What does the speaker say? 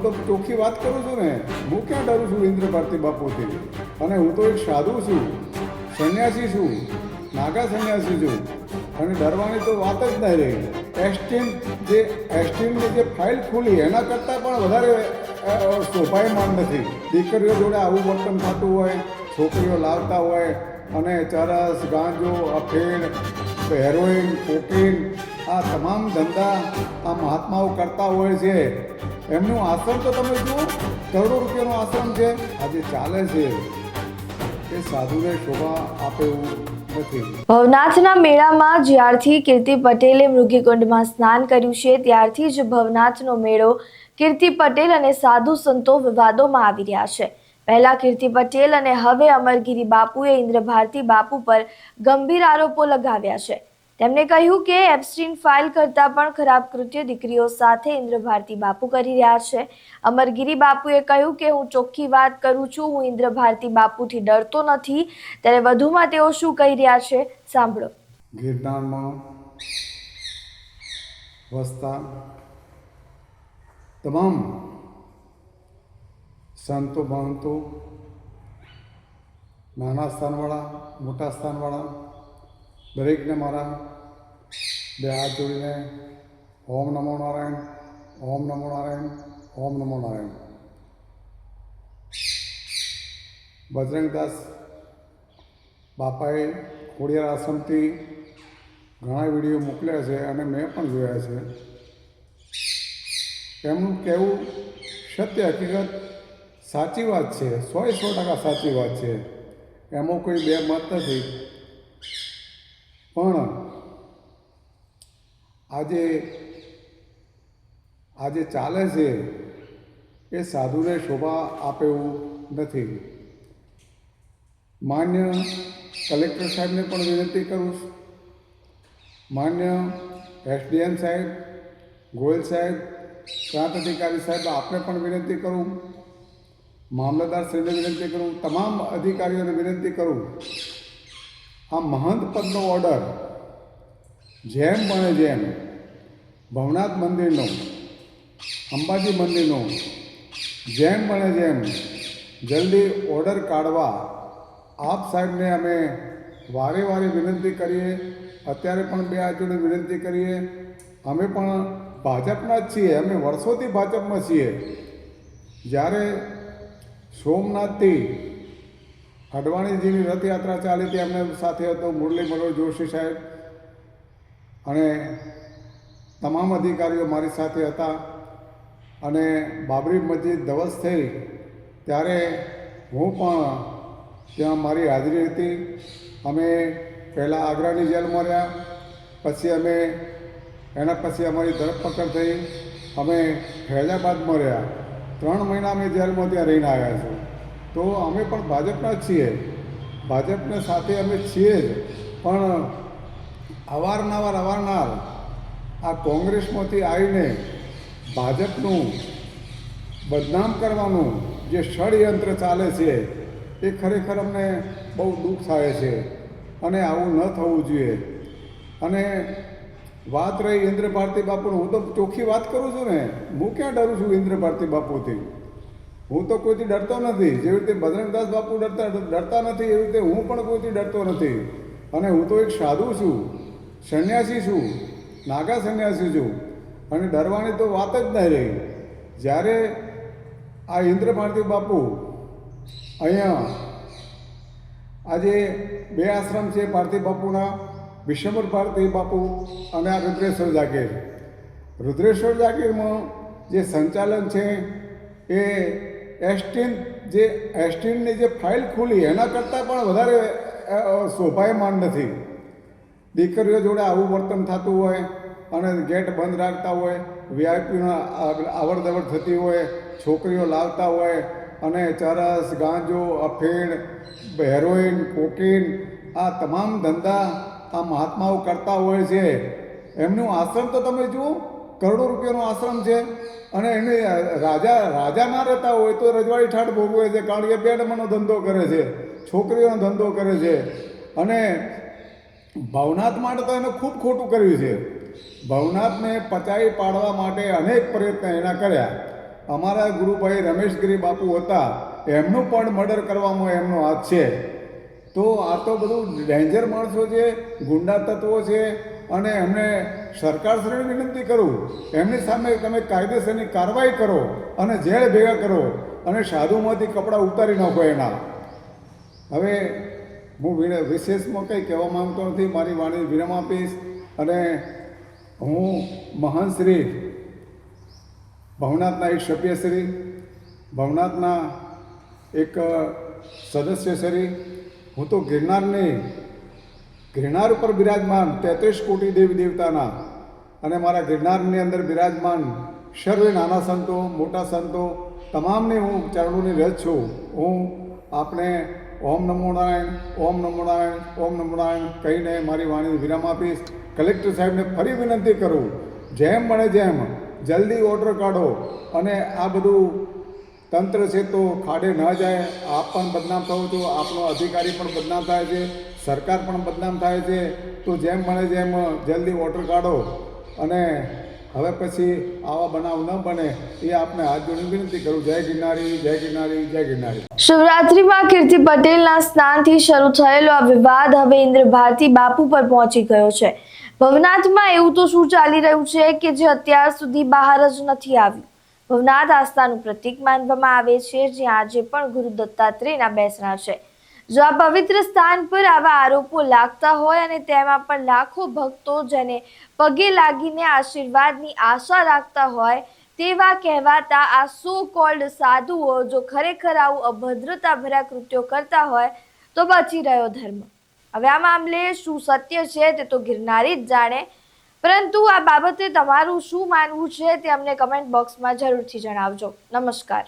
તો ચોખ્ખી વાત કરું છું ને, હું ક્યાં ડરું છું ઇન્દ્ર ભારતી બાપુથી? અને હું તો એક સાધુ છું, સંન્યાસી છું, નાગા સંન્યાસી છું, અને ડરવાની તો વાત જ નહીં રહી. એસટીની જે ફાઇલ ખુલી એના કરતાં પણ વધારે શોભાયમાન નથી. દીકરીઓ જોડે આવું વર્તન થતું હોય, છોકરીઓ લાવતા હોય અને ચરસ, ગાંજો, અફીણ, હેરોઈન, કોકીન, આ તમામ ધંધા આ મહાત્માઓ કરતા હોય છે. એમનું આશ્રમ તો તમે જુઓ, કરોડો રૂપિયાનો આશ્રમ છે. આજે ચાલે છે એ સાધુને શોભા આપે એવું નથી. ભવનાથના મેળામાં જ્યારથી કીર્તિ પટેલે મૃગીકુંડમાં સ્નાન કર્યું છે ત્યારથી જ ભવનાથનો મેળો કીર્તિ પટેલ અને સાધુ સંતો વિવાદોમાં આવી રહ્યા છે. પહેલા કીર્તિ પટેલ અને હવે અમરગીરી બાપુએ ઇન્દ્ર ભારતી બાપુ પર ગંભીર આરોપો લગાવ્યા છે. તેમણે કહ્યું કે એપ્સ્ટીન ફાઇલ કરતા પણ ખરાબ કૃત્ય દીકરીઓ સાથે ઇન્દ્ર ભારતી બાપુ કરી રહ્યા છે. અમરગીરી બાપુએ કહ્યું કે હું ચોખ્ખી વાત કરું છું, હું ઇન્દ્ર ભારતી બાપુથી ડરતો નથી. ત્યારે વધુમાં તેઓ શું કહી રહ્યા છે સાંભળો. ગિરનારમાં વસતા તમામ સંતો મહંતો, નાના સ્થાનવાળા, મોટા સ્થાનવાળા, દરેકને મારા બે હાથ જોડીને ઓમ નમો નારાયણ, ઓમ નમો નારાયણ, ઓમ નમો નારાયણ. બજરંગદાસ બાપાએ ખોડિયાર આશ્રમથી ઘણા વિડીયો મોકલ્યા છે અને મેં પણ જોયા છે. એમનું કહેવું સત્ય, હકીકત, સાચી વાત છે, 100% સાચી વાત છે. એમાં કોઈ બે મત નથી. પણ આજે ચાલે છે એ સાધુને શોભા આપે એવું નથી. માન્ય કલેક્ટર સાહેબને પણ વિનંતી કરું છું, માન્ય એસડીએમ સાહેબ, ગોયલ સાહેબ, પ્રાંત અધિકારી સાહેબ, આપને પણ વિનંતી કરું, મામલતદારશ્રીને વિનંતી કરું, તમામ અધિકારીઓને વિનંતી કરું, આ મહંત પદનો ઓર્ડર જેમ બને જેમ ભવનાથ મંદિરનો, અંબાજી મંદિરનો જેમ બને જેમ જલ્દી ઓર્ડર કાઢવા આપ સાહેબને અમે વારે વારે વિનંતી કરીએ. અત્યારે પણ બે હાથ જોડે વિનંતી કરીએ. અમે પણ ભાજપના જ છીએ, અમે વર્ષોથી ભાજપમાં છીએ. જ્યારે સોમનાથથી અડવાણીજીની રથયાત્રા ચાલી હતી, અમને સાથે હતો મુરલી મનોહર જોશી સાહેબ અને તમામ અધિકારીઓ મારી સાથે હતા. અને બાબરી મસ્જિદ ધવસ થઈ ત્યારે હું પણ ત્યાં મારી હાજરી હતી. અમે પહેલાં આગ્રાની જેલમાં રહ્યા, પછી એના પછી અમારી ધરપકડ થઈ, અમે ફૈજાબાદમાં રહ્યા. 3 મહિના અમે જેલમાં ત્યાં રહીને આવ્યા છું. તો અમે પણ ભાજપના જ છીએ, ભાજપને સાથે અમે છીએ જ. પણ અવારનવાર આ કોંગ્રેસમાંથી આવીને ભાજપનું બદનામ કરવાનું જે ષડયંત્ર ચાલે છે એ ખરેખર અમને બહુ દુઃખ થાય છે અને આવું ન થવું જોઈએ. અને વાત રહી ઇન્દ્ર ભારતી બાપુનું, હું તો ચોખ્ખી વાત કરું છું ને, હું ક્યાં ડરું છું ઇન્દ્ર ભારતી બાપુથી? હું તો કોઈથી ડરતો નથી. જેવી રીતે બજરંગદાસ બાપુ ડરતા નથી, એવી રીતે હું પણ કોઈથી ડરતો નથી. અને હું તો એક સાધુ છું, સંન્યાસી છું, નાગા સંન્યાસી છું, અને ડરવાની તો વાત જ નહીં રહી. જ્યારે આ ઇન્દ્ર ભારતી બાપુ અહીંયા આજે 2 આશ્રમ છે ભારતી બાપુના, વિશ્વંભર ભારતી બાપુ અને આ રુદ્રેશ્વર જાગીર. રુદ્રેશ્વર જાગીરમાં જે સંચાલન છે એ એસટીની જે ફાઇલ ખુલી એના કરતાં પણ વધારે શોભાયમાન નથી. દીકરીઓ જોડે આવું વર્તન થતું હોય અને ગેટ બંધ રાખતા હોય, વીઆઈપીના આવર જવર થતી હોય, છોકરીઓ લાવતા હોય અને ચરસ, ગાંજો, અફીણ, હેરોઈન, કોકીન, આ તમામ ધંધા આ મહાત્માઓ કરતા હોય છે. એમનું આશ્રમ તો તમે જુઓ, કરોડો રૂપિયાનો આશ્રમ છે. અને એને રાજા ના રહેતા હોય તો રજવાડી ઠાઠ ભોગવે છે, કારણ કે બેડમાંનો ધંધો કરે છે, છોકરીઓનો ધંધો કરે છે. અને ભવનાથ માટે તો એને ખૂબ ખોટું કર્યું છે. ભવનાથને પચાવી પાડવા માટે અનેક પ્રયત્ન એના કર્યા, અમારા ગુરુભાઈ રમેશગીરી બાપુ હતા, એમનું પણ મર્ડર કરવામાં એમનો હાથ છે. તો આ તો બધું ડેન્જર માણસો છે, ગુંડા તત્વો છે, અને એમને સરકારશ્રીને વિનંતી કરું, એમની સામે તમે કાયદેસરની કાર્યવાહી કરો અને જેલ ભેગા કરો અને સાધુમાંથી કપડાં ઉતારી નાખો એના. હવે હું વિશેષમાં કંઈ કહેવા માંગતો નથી, મારી વાણી વિરામ આપીશ. અને હું મહાન શ્રી ભવનાથના એક સભ્યશ્રી, ભવનાથના એક સદસ્યશ્રી, હું તો ગિરનાર ઉપર બિરાજમાન 33 કોટી દેવી દેવતાના અને મારા ગિરનારની અંદર બિરાજમાન સર્વે નાના સંતો, મોટા સંતો તમામને હું ચરણોની રજ છું. હું આપણે ઓમ નમો નારાયણ, ઓમ નમો નારાયણ, ઓમ નમો નારાયણ કહીને મારી વાણી વિરામ આપીશ. કલેક્ટર સાહેબને ફરી વિનંતી કરું, જેમ બને જેમ જલ્દી ઓર્ડર કાઢો અને આ બધું તંત્ર છે તો ખાડે ન જાય. આપ પણ બદનામ થવો છો, આપનો અધિકારી પણ બદનામ થાય છે, સરકાર પણ બદનામ થાય છે. તો જેમ બને જેમ જલ્દી ઓર્ડર કાઢો અને હવે પછી આવા બનાવ ન બને એ આપને હાથ જોડીને વિનંતી કરું. જય ગિરનારી, જય ગિરનારી, જય ગિરનારી. શિવરાત્રીમાં કીર્તિ પટેલના સ્નાનથી શરૂ થયેલો આ વિવાદ હવે ઇન્દ્ર ભારતી બાપુ પર પહોંચી ગયો છે. ભવનાથમાં એવું તો શું ચાલી રહ્યું છે કે જે અત્યાર સુધી બહાર જ નથી આવ્યું. ભવનાથ આસ્થાનું પ્રતીક માનવામાં આવે છે, જ્યાં આજે પણ ગુરુ દત્તાત્રેયના બેસણા છે. જો આ પવિત્ર સ્થાન પર આવા આરોપો લાગતા હોય અને તેમાં પણ લાખો ભક્તો જેને પગે લાગીને આશીર્વાદની આશા રાખતા હોય, તેવા કહેવાતા આ સો કોલ્ડ સાધુઓ જો ખરેખર આવું અભદ્રતાભર્યા કૃત્યો કરતા હોય તો બચી રહ્યો ધર્મ. હવે આ મામલે શું સત્ય છે તે તો ગિરનારી જ જાણે, પરંતુ આ બાબતે તમારું શું માનવું છે તે અમને કમેન્ટ બોક્સમાં જરૂરથી જણાવજો. નમસ્કાર.